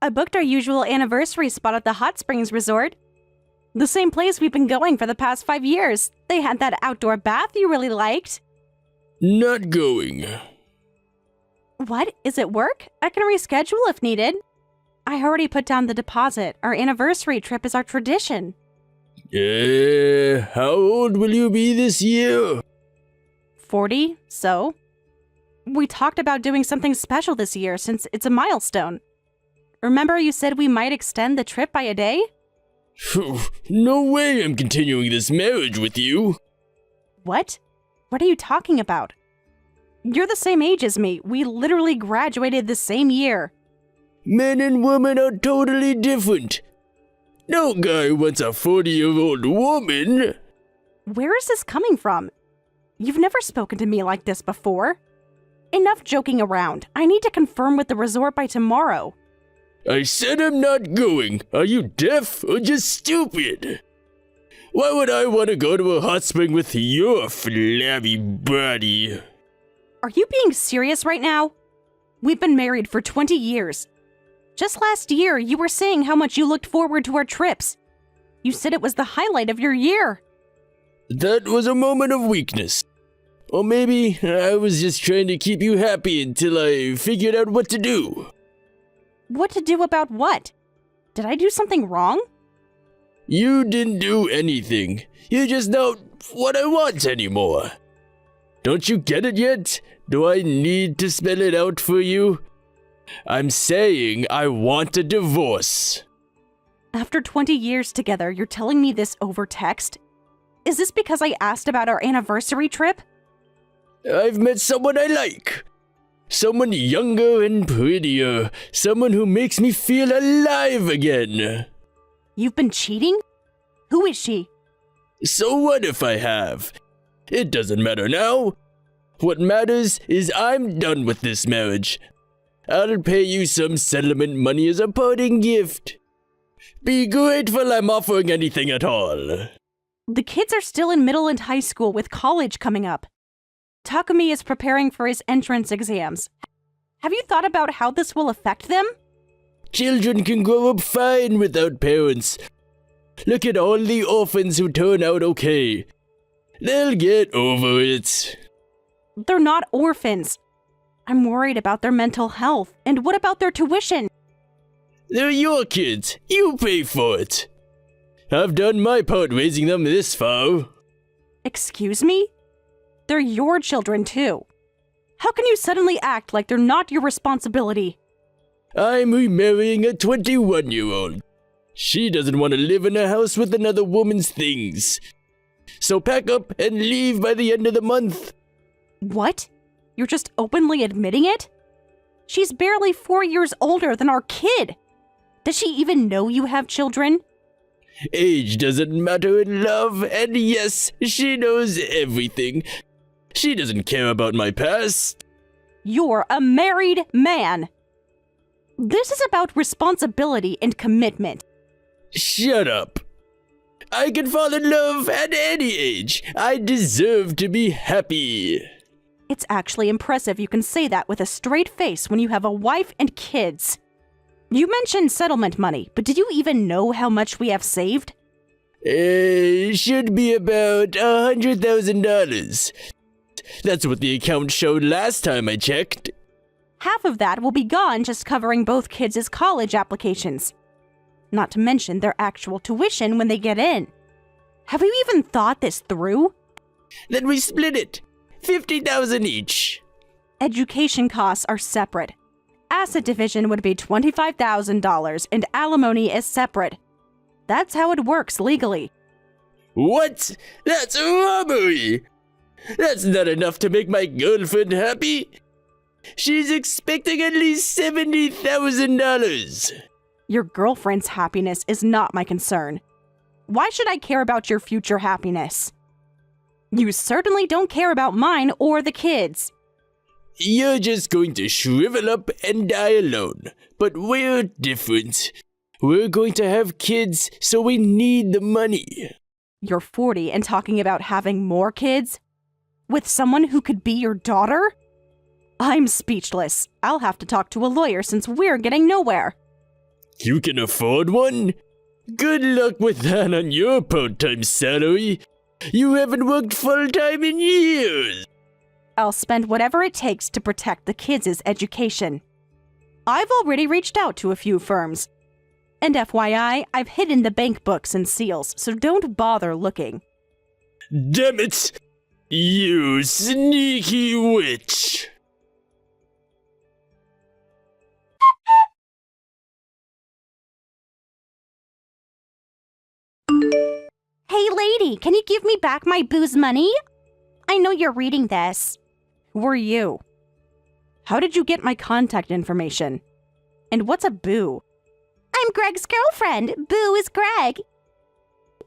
I booked our usual anniversary spot at the Hot Springs Resort. The same place we've been going for the past 5 years. They had that outdoor bath you really liked. Not going. What? Is it work? I can reschedule if needed. I already put down the deposit. Our anniversary trip is our tradition. How old will you be this year? 40, so? We talked about doing something special this year since it's a milestone. Remember you said we might extend the trip by a day? No way I'm continuing this marriage with you. What? What are you talking about? You're the same age as me. We literally graduated the same year. Men and women are totally different. No guy wants a 40-year-old woman. Where is this coming from? You've never spoken to me like this before. Enough joking around. I need to confirm with the resort by tomorrow. I said I'm not going. Are you deaf or just stupid? Why would I want to go to a hot spring with your flabby body? Are you being serious right now? We've been married for 20 years. Just last year, you were saying how much you looked forward to our trips. You said it was the highlight of your year. That was a moment of weakness. Or maybe I was just trying to keep you happy until I figured out what to do. What to do about what? Did I do something wrong? You didn't do anything. You just don't what I want anymore. Don't you get it yet? Do I need to spell it out for you? I'm saying I want a divorce. After 20 years together, you're telling me this over text? Is this because I asked about our anniversary trip? I've met someone I like. Someone younger and prettier. Someone who makes me feel alive again. You've been cheating? Who is she? So what if I have? It doesn't matter now. What matters is I'm done with this marriage. I'll pay you some settlement money as a parting gift. Be grateful I'm offering anything at all. The kids are still in middle and high school with college coming up. Takumi is preparing for his entrance exams. Have you thought about how this will affect them? Children can grow up fine without parents. Look at all the orphans who turn out okay. They'll get over it. They're not orphans. I'm worried about their mental health. And what about their tuition? They're your kids. You pay for it. I've done my part raising them this far. Excuse me? They're your children too. How can you suddenly act like they're not your responsibility? I'm remarrying a 21-year-old. She doesn't want to live in a house with another woman's things. So pack up and leave by the end of the month. What? You're just openly admitting it? She's barely 4 years older than our kid. Does she even know you have children? Age doesn't matter in love, and yes, she knows everything. She doesn't care about my past. You're a married man. This is about responsibility and commitment. Shut up. I can fall in love at any age. I deserve to be happy. It's actually impressive you can say that with a straight face when you have a wife and kids. You mentioned settlement money, but did you even know how much we have saved? Should be about $100,000. That's what the account showed last time I checked. Half of that will be gone just covering both kids' college applications. Not to mention their actual tuition when they get in. Have you even thought this through? Then we split it. $50,000 each. Education costs are separate. Asset division would be $25,000 and alimony is separate. That's how it works legally. What? That's robbery! That's not enough to make my girlfriend happy. She's expecting at least $70,000. Your girlfriend's happiness is not my concern. Why should I care about your future happiness? You certainly don't care about mine or the kids. You're just going to shrivel up and die alone. But we're different. We're going to have kids, so we need the money. You're 40 and talking about having more kids? With someone who could be your daughter? I'm speechless. I'll have to talk to a lawyer since we're getting nowhere. You can afford one? Good luck with that on your part-time salary. You haven't worked full-time in years. I'll spend whatever it takes to protect the kids' education. I've already reached out to a few firms. And FYI, I've hidden the bank books and seals, so don't bother looking. Damn it! You sneaky witch! Hey lady, can you give me back my booze money? I know you're reading this. Who are you? How did you get my contact information? And what's a boo? I'm Greg's girlfriend. Boo is Greg.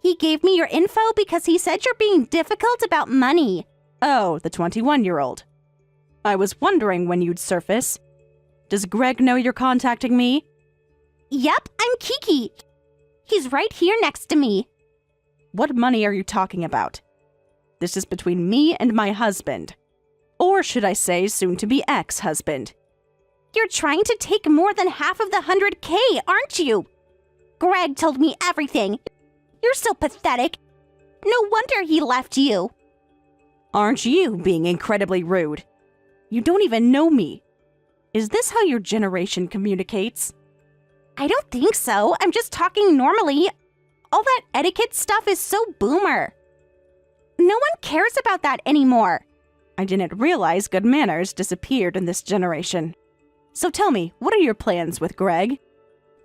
He gave me your info because he said you're being difficult about money. Oh, the 21-year-old. I was wondering when you'd surface. Does Greg know you're contacting me? Yep, I'm Kiki. He's right here next to me. What money are you talking about? This is between me and my husband. Or should I say soon-to-be ex-husband. You're trying to take more than half of the 100K, aren't you? Greg told me everything. You're so pathetic. No wonder he left you. Aren't you being incredibly rude? You don't even know me. Is this how your generation communicates? I don't think so. I'm just talking normally. All that etiquette stuff is so boomer. No one cares about that anymore. I didn't realize good manners disappeared in this generation. So tell me, what are your plans with Greg?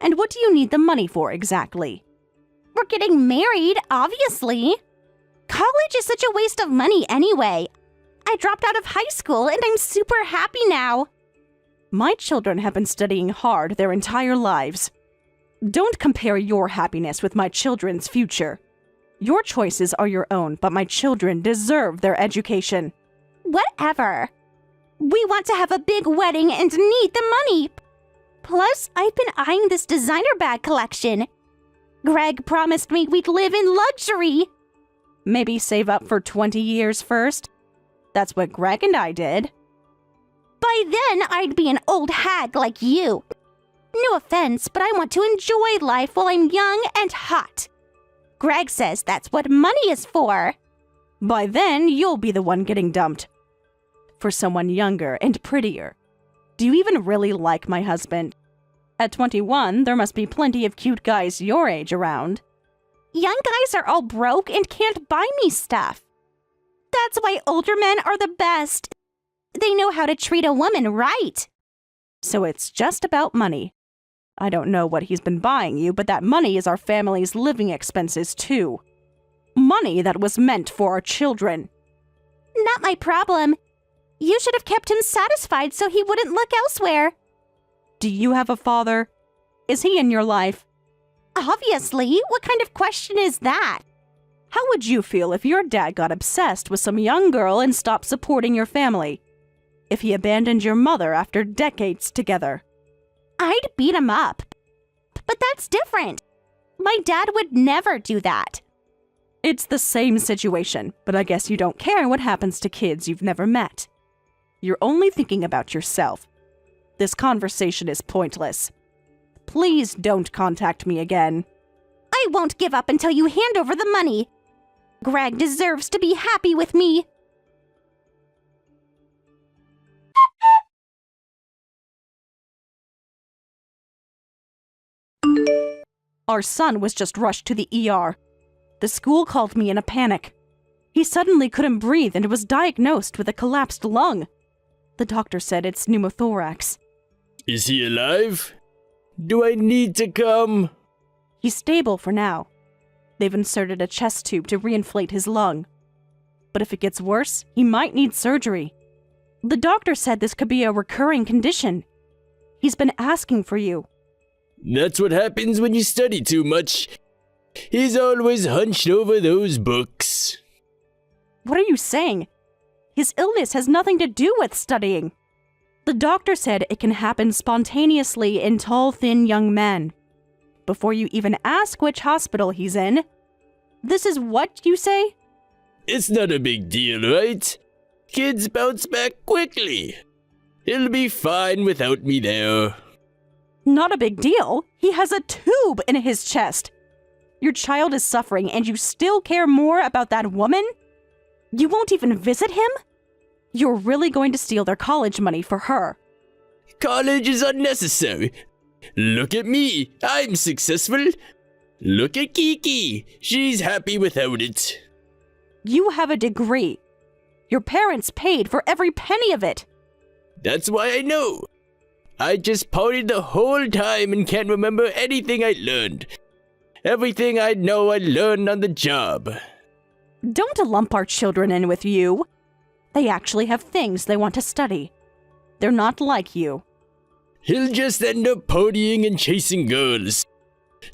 And what do you need the money for exactly? We're getting married, obviously. College is such a waste of money anyway. I dropped out of high school and I'm super happy now. My children have been studying hard their entire lives. Don't compare your happiness with my children's future. Your choices are your own, but my children deserve their education. Whatever. We want to have a big wedding and need the money. Plus, I've been eyeing this designer bag collection. Greg promised me we'd live in luxury. Maybe save up for 20 years first. That's what Greg and I did. By then, I'd be an old hag like you. No offense, but I want to enjoy life while I'm young and hot. Greg says that's what money is for. By then, you'll be the one getting dumped. For someone younger and prettier. Do you even really like my husband? At 21, there must be plenty of cute guys your age around. Young guys are all broke and can't buy me stuff. That's why older men are the best. They know how to treat a woman right. So it's just about money. I don't know what he's been buying you, but that money is our family's living expenses too. Money that was meant for our children. Not my problem. You should have kept him satisfied so he wouldn't look elsewhere. Do you have a father? Is he in your life? Obviously. What kind of question is that? How would you feel if your dad got obsessed with some young girl and stopped supporting your family? If he abandoned your mother after decades together? I'd beat him up. But that's different. My dad would never do that. It's the same situation, but I guess you don't care what happens to kids you've never met. You're only thinking about yourself. This conversation is pointless. Please don't contact me again. I won't give up until you hand over the money. Greg deserves to be happy with me. Our son was just rushed to the ER. The school called me in a panic. He suddenly couldn't breathe and was diagnosed with a collapsed lung. The doctor said it's pneumothorax. Is he alive? Do I need to come? He's stable for now. They've inserted a chest tube to reinflate his lung. But if it gets worse, he might need surgery. The doctor said this could be a recurring condition. He's been asking for you. That's what happens when you study too much. He's always hunched over those books. What are you saying? His illness has nothing to do with studying. The doctor said it can happen spontaneously in tall, thin young men. Before you even ask which hospital he's in. This is what you say? It's not a big deal, right? Kids bounce back quickly. He'll be fine without me there. Not a big deal. He has a tube in his chest. Your child is suffering and you still care more about that woman? You won't even visit him? You're really going to steal their college money for her. College is unnecessary. Look at me. I'm successful. Look at Kiki. She's happy without it. You have a degree. Your parents paid for every penny of it. That's why I know. I just partied the whole time and can't remember anything I learned. Everything I know I learned on the job. Don't lump our children in with you. They actually have things they want to study. They're not like you. He'll just end up partying and chasing girls.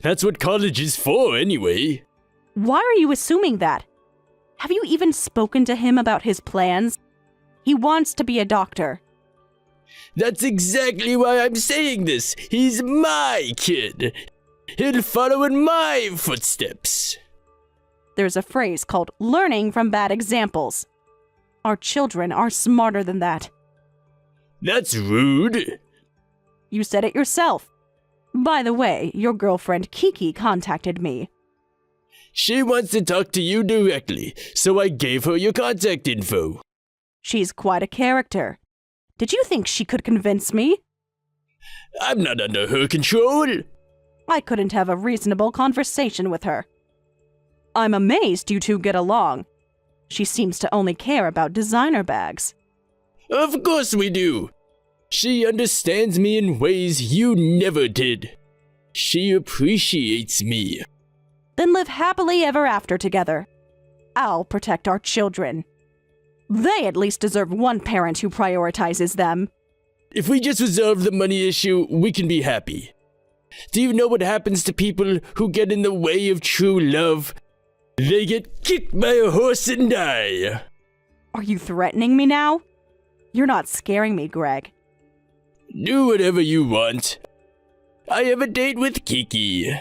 That's what college is for, anyway. Why are you assuming that? Have you even spoken to him about his plans? He wants to be a doctor. That's exactly why I'm saying this. He's my kid. He'll follow in my footsteps. There's a phrase called learning from bad examples. Our children are smarter than that. That's rude. You said it yourself. By the way, your girlfriend Kiki contacted me. She wants to talk to you directly, so I gave her your contact info. She's quite a character. Did you think she could convince me? I'm not under her control. I couldn't have a reasonable conversation with her. I'm amazed you two get along. She seems to only care about designer bags. Of course we do. She understands me in ways you never did. She appreciates me. Then live happily ever after together. I'll protect our children. They at least deserve one parent who prioritizes them. If we just resolve the money issue, we can be happy. Do you know what happens to people who get in the way of true love? They get kicked by a horse and die. Are you threatening me now? You're not scaring me, Greg. Do whatever you want. I have a date with Kiki.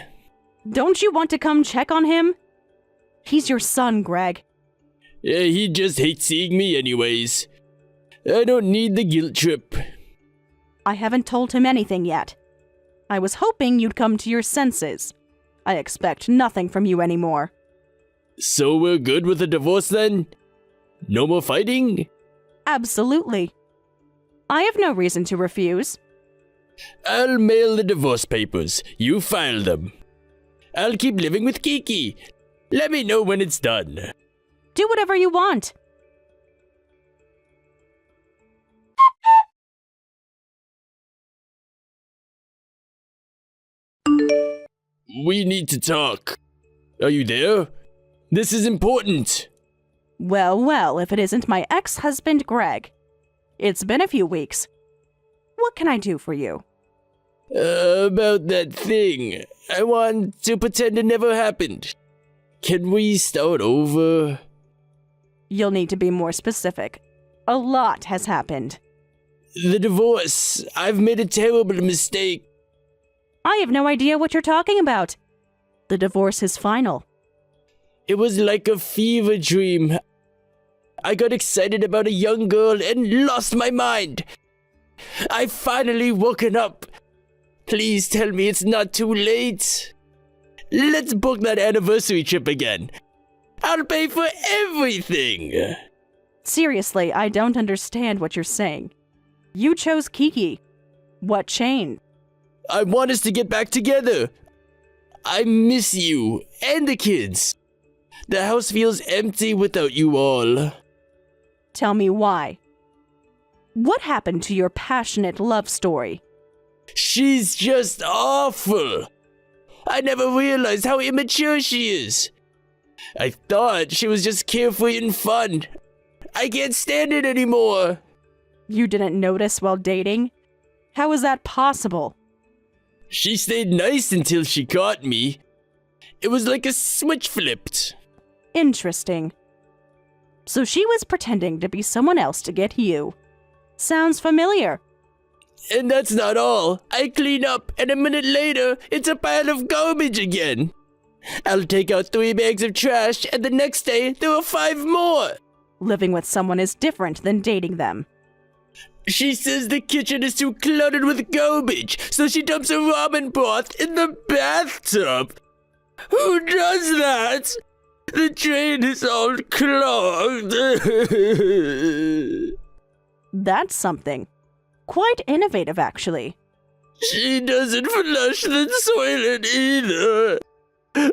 Don't you want to come check on him? He's your son, Greg. Yeah, he just hates seeing me anyways. I don't need the guilt trip. I haven't told him anything yet. I was hoping you'd come to your senses. I expect nothing from you anymore. So we're good with a divorce then? No more fighting? Absolutely. I have no reason to refuse. I'll mail the divorce papers. You file them. I'll keep living with Kiki. Let me know when it's done. Do whatever you want. We need to talk. Are you there? This is important. Well, if it isn't my ex-husband, Greg. It's been a few weeks. What can I do for you? About that thing. I want to pretend it never happened. Can we start over? You'll need to be more specific. A lot has happened. The divorce. I've made a terrible mistake. I have no idea what you're talking about. The divorce is final. It was like a fever dream. I got excited about a young girl and lost my mind. I've finally woken up. Please tell me it's not too late. Let's book that anniversary trip again. I'll pay for everything. Seriously, I don't understand what you're saying. You chose Kiki. What changed? I want us to get back together. I miss you and the kids. The house feels empty without you all. Tell me why. What happened to your passionate love story? She's just awful. I never realized how immature she is. I thought she was just carefree and fun. I can't stand it anymore. You didn't notice while dating? How is that possible? She stayed nice until she caught me. It was like a switch flipped. Interesting. So she was pretending to be someone else to get you. Sounds familiar. And that's not all. I clean up, and a minute later, it's a pile of garbage again. I'll take out 3 bags of trash, and the next day, there are 5 more. Living with someone is different than dating them. She says the kitchen is too cluttered with garbage, so she dumps a ramen broth in the bathtub. Who does that? The drain is all clogged. That's something. Quite innovative, actually. She doesn't flush the toilet either.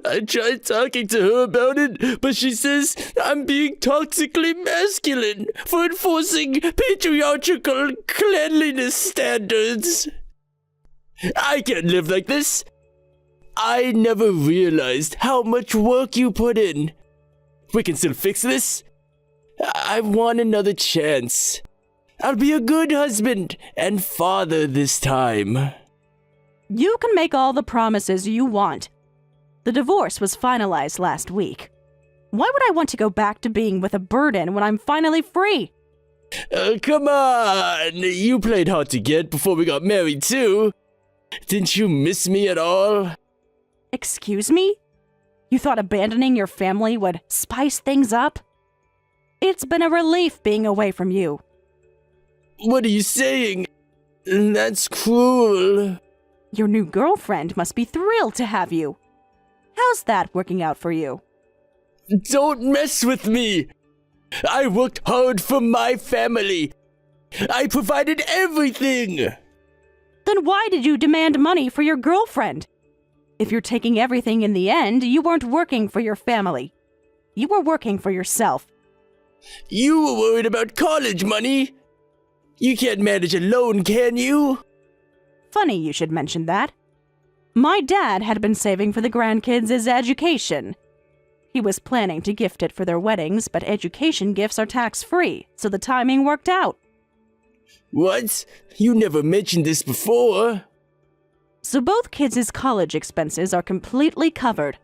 I tried talking to her about it, but she says I'm being toxically masculine for enforcing patriarchal cleanliness standards. I can't live like this. I never realized how much work you put in. We can still fix this. I want another chance. I'll be a good husband and father this time. You can make all the promises you want. The divorce was finalized last week. Why would I want to go back to being with a burden when I'm finally free? Come on! You played hard to get before we got married too. Didn't you miss me at all? Excuse me? You thought abandoning your family would spice things up? It's been a relief being away from you. What are you saying? That's cruel. Your new girlfriend must be thrilled to have you. How's that working out for you? Don't mess with me! I worked hard for my family. I provided everything! Then why did you demand money for your girlfriend? If you're taking everything in the end, you weren't working for your family. You were working for yourself. You were worried about college money. You can't manage alone, can you? Funny you should mention that. My dad had been saving for the grandkids' education. He was planning to gift it for their weddings, but education gifts are tax-free, so the timing worked out. What? You never mentioned this before. So both kids' college expenses are completely covered.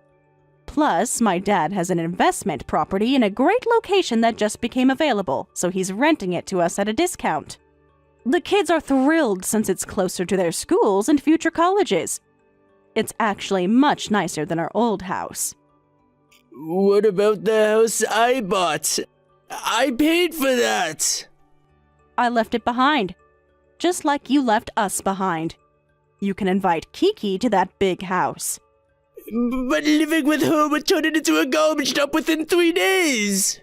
Plus, my dad has an investment property in a great location that just became available, so he's renting it to us at a discount. The kids are thrilled since it's closer to their schools and future colleges. It's actually much nicer than our old house. What about the house I bought? I paid for that. I left it behind, just like you left us behind. You can invite Kiki to that big house. But living with her would turn it into a garbage dump within 3 days.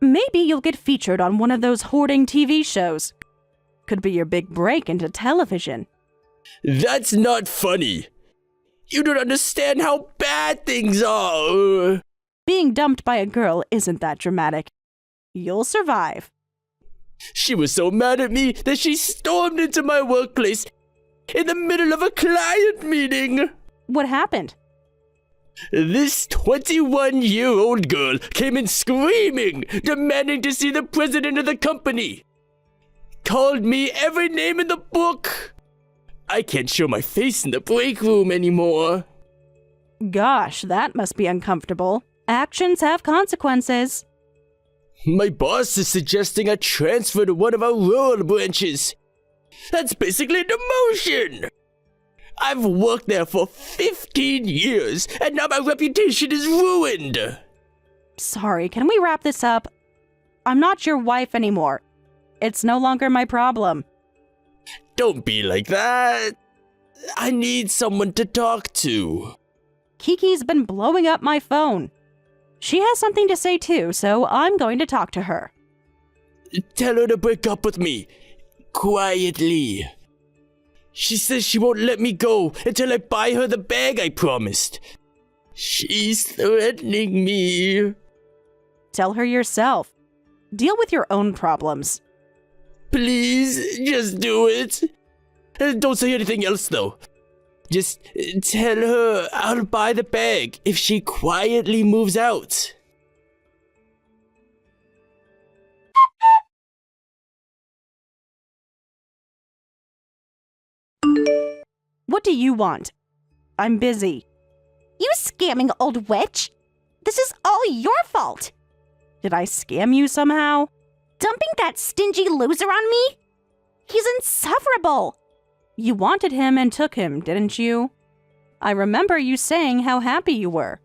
Maybe you'll get featured on one of those hoarding TV shows. Could be your big break into television. That's not funny. You don't understand how bad things are. Being dumped by a girl isn't that dramatic. You'll survive. She was so mad at me that she stormed into my workplace in the middle of a client meeting. What happened? This 21-year-old girl came in screaming, demanding to see the president of the company. Called me every name in the book. I can't show my face in the break room anymore. Gosh, that must be uncomfortable. Actions have consequences. My boss is suggesting a transfer to one of our rural branches. That's basically a demotion. I've worked there for 15 years, and now my reputation is ruined. Sorry, can we wrap this up? I'm not your wife anymore. It's no longer my problem. Don't be like that. I need someone to talk to. Kiki's been blowing up my phone. She has something to say too, so I'm going to talk to her. Tell her to break up with me. Quietly. She says she won't let me go until I buy her the bag I promised. She's threatening me. Tell her yourself. Deal with your own problems. Please, just do it. Don't say anything else, though. Just tell her I'll buy the bag if she quietly moves out. What do you want? I'm busy. You scamming old witch! This is all your fault! Did I scam you somehow? Dumping that stingy loser on me? He's insufferable! You wanted him and took him, didn't you? I remember you saying how happy you were.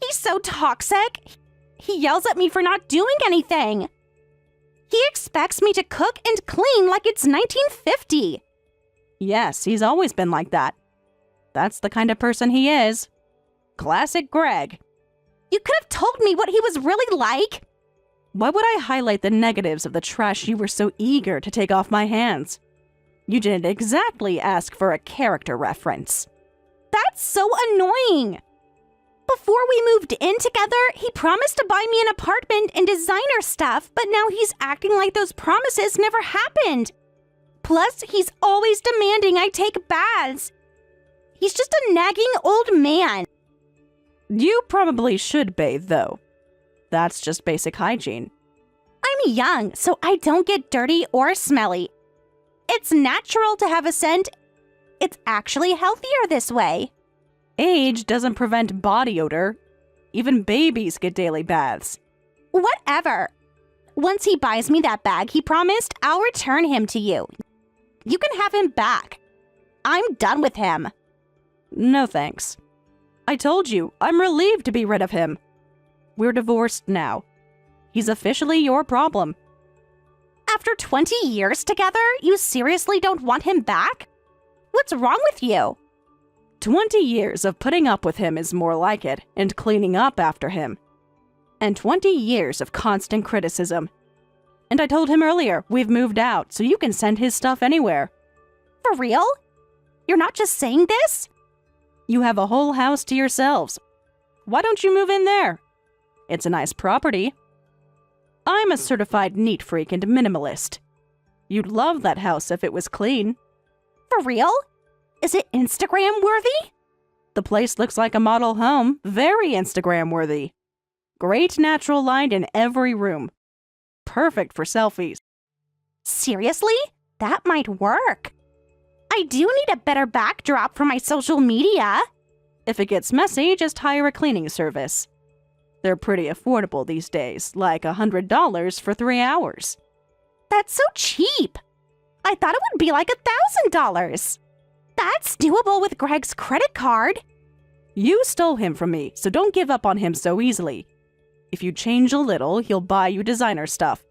He's so toxic! He yells at me for not doing anything! He expects me to cook and clean like it's 1950. Yes, he's always been like that. That's the kind of person he is. Classic Greg. You could have told me what he was really like. Why would I highlight the negatives of the trash you were so eager to take off my hands? You didn't exactly ask for a character reference. That's so annoying. Before we moved in together, he promised to buy me an apartment and designer stuff, but now he's acting like those promises never happened. Plus, he's always demanding I take baths. He's just a nagging old man. You probably should bathe, though. That's just basic hygiene. I'm young, so I don't get dirty or smelly. It's natural to have a scent. It's actually healthier this way. Age doesn't prevent body odor. Even babies get daily baths. Whatever. Once he buys me that bag he promised, I'll return him to you. You can have him back. I'm done with him. No thanks. I told you, I'm relieved to be rid of him. We're divorced now. He's officially your problem. After 20 years together, you seriously don't want him back? What's wrong with you? 20 years of putting up with him is more like it, and cleaning up after him. And 20 years of constant criticism. And I told him earlier, we've moved out, so you can send his stuff anywhere. For real? You're not just saying this? You have a whole house to yourselves. Why don't you move in there? It's a nice property. I'm a certified neat freak and minimalist. You'd love that house if it was clean. For real? Is it Instagram worthy? The place looks like a model home, very Instagram worthy. Great natural light in every room. Perfect for selfies. Seriously? That might work. I do need a better backdrop for my social media. If it gets messy, just hire a cleaning service. They're pretty affordable these days, like $100 for 3 hours. That's so cheap. I thought it would be like $1,000. That's doable with Greg's credit card. You stole him from me, so don't give up on him so easily. If you change a little, he'll buy you designer stuff.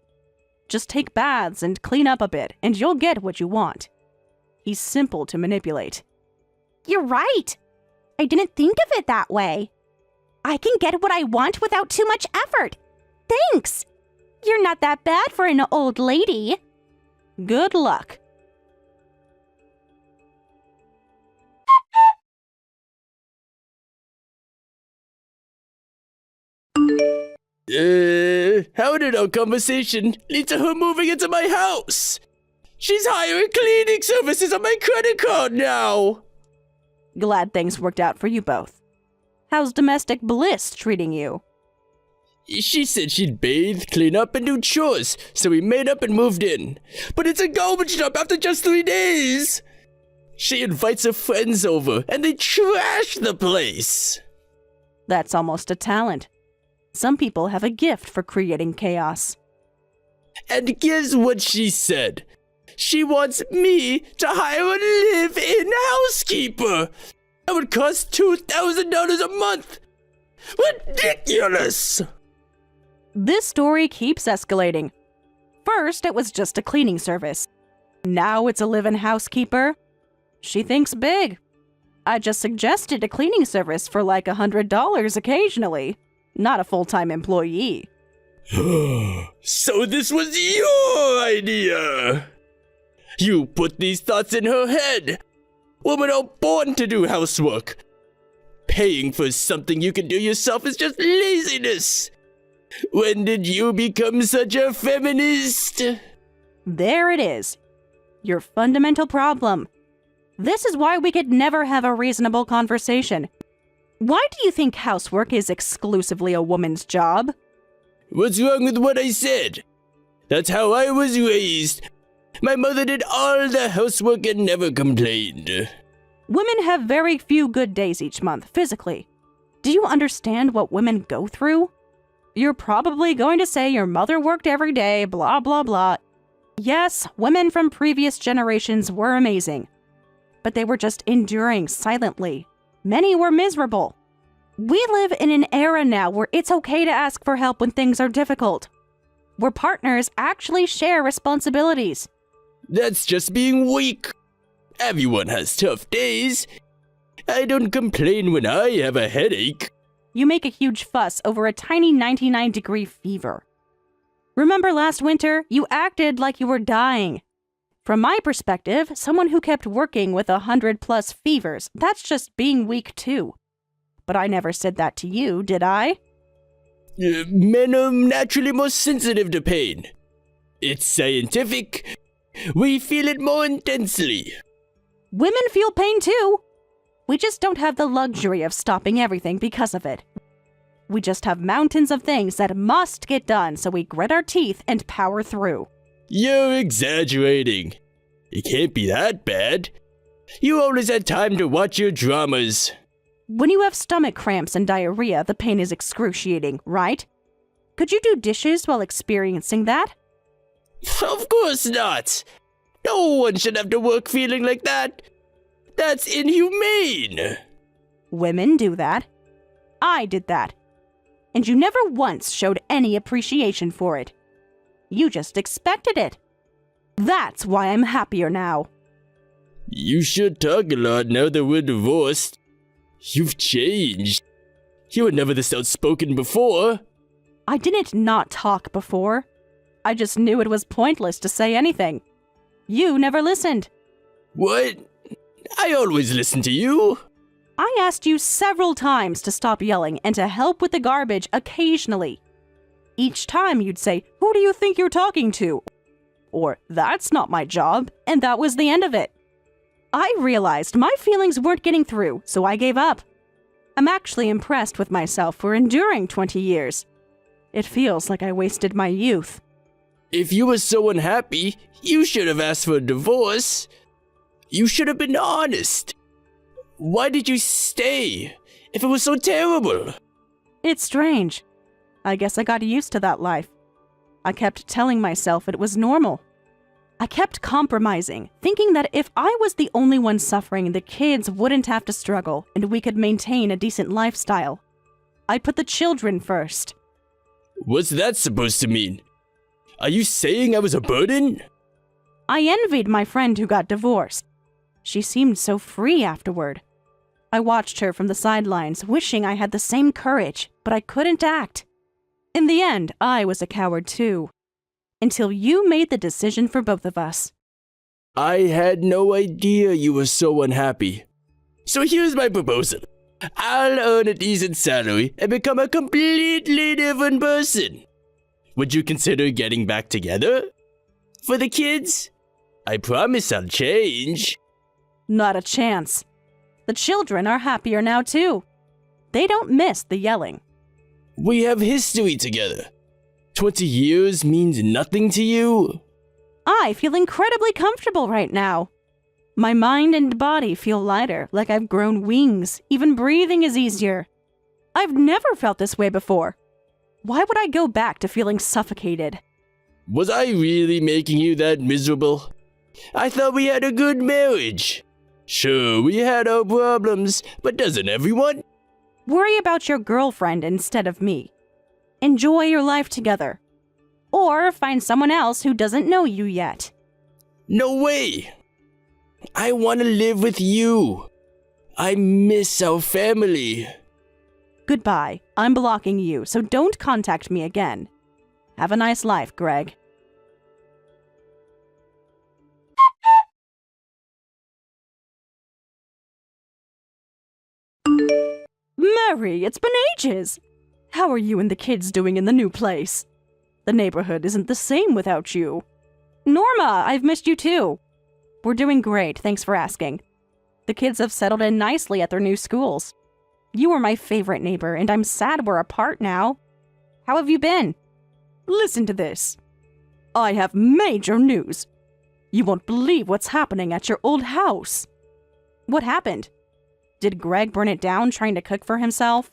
Just take baths and clean up a bit, and you'll get what you want. He's simple to manipulate. You're right. I didn't think of it that way. I can get what I want without too much effort. Thanks. You're not that bad for an old lady. Good luck. How did our conversation lead to her moving into my house? She's hiring cleaning services on my credit card now. Glad things worked out for you both. How's domestic bliss treating you? She said she'd bathe, clean up, and do chores, so we made up and moved in. But it's a garbage dump after just 3 days. She invites her friends over, and they trash the place. That's almost a talent. Some people have a gift for creating chaos. And guess what she said? She wants me to hire a live-in housekeeper. That would cost $2,000 a month. Ridiculous! This story keeps escalating. First, it was just a cleaning service. Now it's a live-in housekeeper. She thinks big. I just suggested a cleaning service for like $100 occasionally, not a full-time employee. So this was your idea! You put these thoughts in her head! Women are born to do housework! Paying for something you can do yourself is just laziness! When did you become such a feminist? There it is. Your fundamental problem. This is why we could never have a reasonable conversation. Why do you think housework is exclusively a woman's job? What's wrong with what I said? That's how I was raised. My mother did all the housework and never complained. Women have very few good days each month, physically. Do you understand what women go through? You're probably going to say your mother worked every day, blah, blah, blah. Yes, women from previous generations were amazing. But they were just enduring silently. Many were miserable. We live in an era now where it's okay to ask for help when things are difficult. where partners actually share responsibilities. That's just being weak. Everyone has tough days. I don't complain when I have a headache. You make a huge fuss over a tiny 99-degree fever. Remember last winter, you acted like you were dying. From my perspective, someone who kept working with 100+ fevers, that's just being weak too. But I never said that to you, did I? Men are naturally more sensitive to pain. It's scientific. We feel it more intensely. Women feel pain too. We just don't have the luxury of stopping everything because of it. We just have mountains of things that must get done, so we grit our teeth and power through. You're exaggerating. It can't be that bad. You always had time to watch your dramas. When you have stomach cramps and diarrhea, the pain is excruciating, right? Could you do dishes while experiencing that? Of course not. No one should have to work feeling like that. That's inhumane. Women do that. I did that. And you never once showed any appreciation for it. You just expected it. That's why I'm happier now. You should talk a lot now that we're divorced. You've changed. You were never this outspoken before. I didn't not talk before. I just knew it was pointless to say anything. You never listened. What? I always listen to you. I asked you several times to stop yelling and to help with the garbage occasionally. Each time you'd say, "Who do you think you're talking to?" Or, "That's not my job," and that was the end of it. I realized my feelings weren't getting through, so I gave up. I'm actually impressed with myself for enduring 20 years. It feels like I wasted my youth. If you were so unhappy, you should have asked for a divorce. You should have been honest. Why did you stay if it was so terrible? It's strange. I guess I got used to that life. I kept telling myself it was normal. I kept compromising, thinking that if I was the only one suffering, the kids wouldn't have to struggle and we could maintain a decent lifestyle. I put the children first. What's that supposed to mean? Are you saying I was a burden? I envied my friend who got divorced. She seemed so free afterward. I watched her from the sidelines, wishing I had the same courage, but I couldn't act. In the end, I was a coward too. Until you made the decision for both of us. I had no idea you were so unhappy. So here's my proposal. I'll earn a decent salary and become a completely different person. Would you consider getting back together? For the kids? I promise I'll change. Not a chance. The children are happier now too. They don't miss the yelling. We have history together. 20 years means nothing to you? I feel incredibly comfortable right now. My mind and body feel lighter, like I've grown wings. Even breathing is easier. I've never felt this way before. Why would I go back to feeling suffocated? Was I really making you that miserable? I thought we had a good marriage. Sure, we had our problems, but doesn't everyone? Worry about your girlfriend instead of me. Enjoy your life together. Or find someone else who doesn't know you yet. No way! I want to live with you. I miss our family. Goodbye. I'm blocking you, so don't contact me again. Have a nice life, Greg. Mary, it's been ages. How are you and the kids doing in the new place? The neighborhood isn't the same without you. Norma, I've missed you too. We're doing great, thanks for asking. The kids have settled in nicely at their new schools. You were my favorite neighbor, and I'm sad we're apart now. How have you been? Listen to this. I have major news. You won't believe what's happening at your old house. What happened? Did Greg burn it down trying to cook for himself?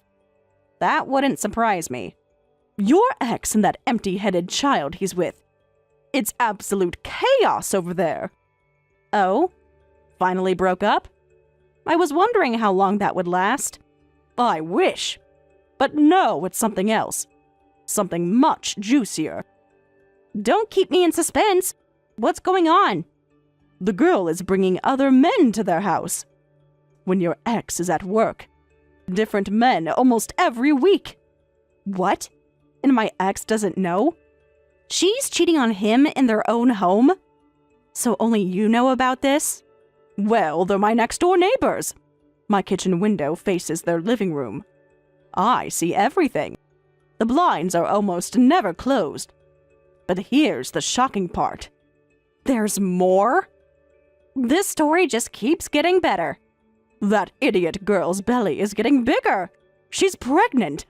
That wouldn't surprise me. Your ex and that empty-headed child he's with. It's absolute chaos over there. Oh? Finally broke up? I was wondering how long that would last. I wish. But no, it's something else. Something much juicier. Don't keep me in suspense. What's going on? The girl is bringing other men to their house. When your ex is at work, different men almost every week. What? And my ex doesn't know? She's cheating on him in their own home? So only you know about this? Well, they're my next-door neighbors. My kitchen window faces their living room. I see everything. The blinds are almost never closed. But here's the shocking part. There's more? This story just keeps getting better. That idiot girl's belly is getting bigger. She's pregnant.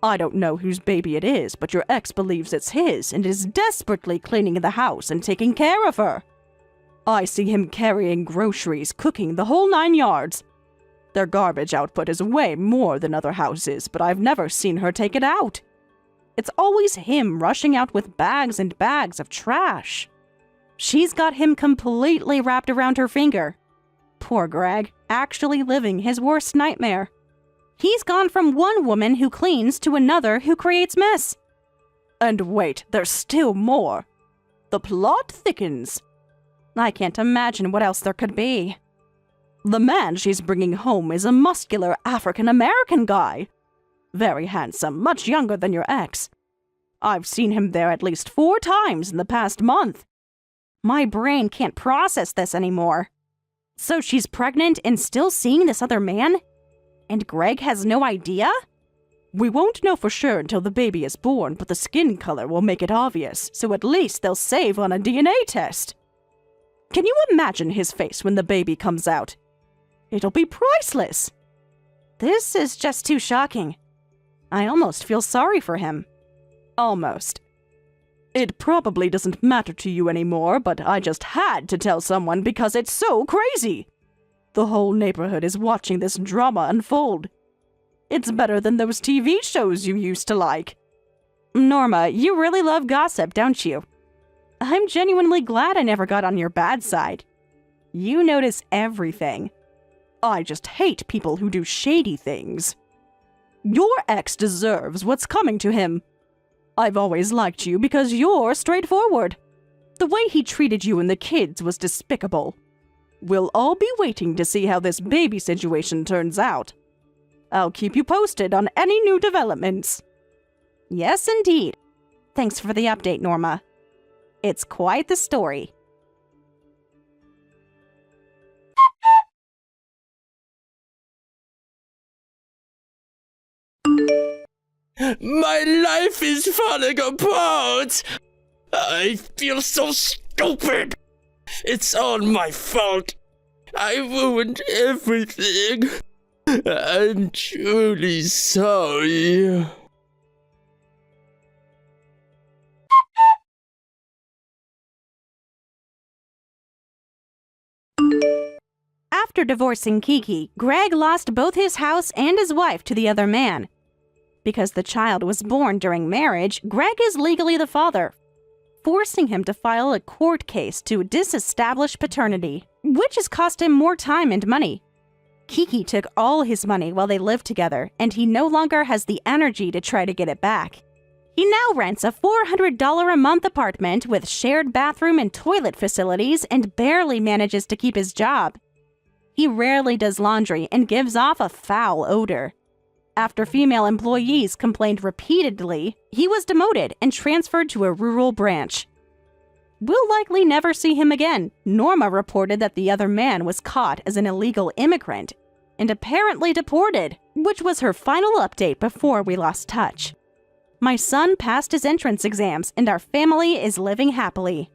I don't know whose baby it is, but your ex believes it's his and is desperately cleaning the house and taking care of her. I see him carrying groceries, cooking, the whole 9 yards. Their garbage output is way more than other houses, but I've never seen her take it out. It's always him rushing out with bags and bags of trash. She's got him completely wrapped around her finger. Poor Greg, actually living his worst nightmare. He's gone from one woman who cleans to another who creates mess. And wait, there's still more. The plot thickens. I can't imagine what else there could be. The man she's bringing home is a muscular African-American guy. Very handsome, much younger than your ex. I've seen him there at least 4 times in the past month. My brain can't process this anymore. So she's pregnant and still seeing this other man? And Greg has no idea? We won't know for sure until the baby is born, but the skin color will make it obvious, so at least they'll save on a DNA test. Can you imagine his face when the baby comes out? It'll be priceless. This is just too shocking. I almost feel sorry for him. Almost. It probably doesn't matter to you anymore, but I just had to tell someone because it's so crazy. The whole neighborhood is watching this drama unfold. It's better than those TV shows you used to like. Norma, you really love gossip, don't you? I'm genuinely glad I never got on your bad side. You notice everything. I just hate people who do shady things. Your ex deserves what's coming to him. I've always liked you because you're straightforward. The way he treated you and the kids was despicable. We'll all be waiting to see how this baby situation turns out. I'll keep you posted on any new developments. Yes, indeed. Thanks for the update, Norma. It's quite the story. My life is falling apart! I feel so stupid! It's all my fault! I ruined everything! I'm truly sorry. After divorcing Kiki, Greg lost both his house and his wife to the other man. Because the child was born during marriage, Greg is legally the father, forcing him to file a court case to disestablish paternity, which has cost him more time and money. Kiki took all his money while they lived together, and he no longer has the energy to try to get it back. He now rents a $400 a month apartment with shared bathroom and toilet facilities and barely manages to keep his job. He rarely does laundry and gives off a foul odor. After female employees complained repeatedly, he was demoted and transferred to a rural branch. We'll likely never see him again. Norma reported that the other man was caught as an illegal immigrant and apparently deported, which was her final update before we lost touch. My son passed his entrance exams and our family is living happily.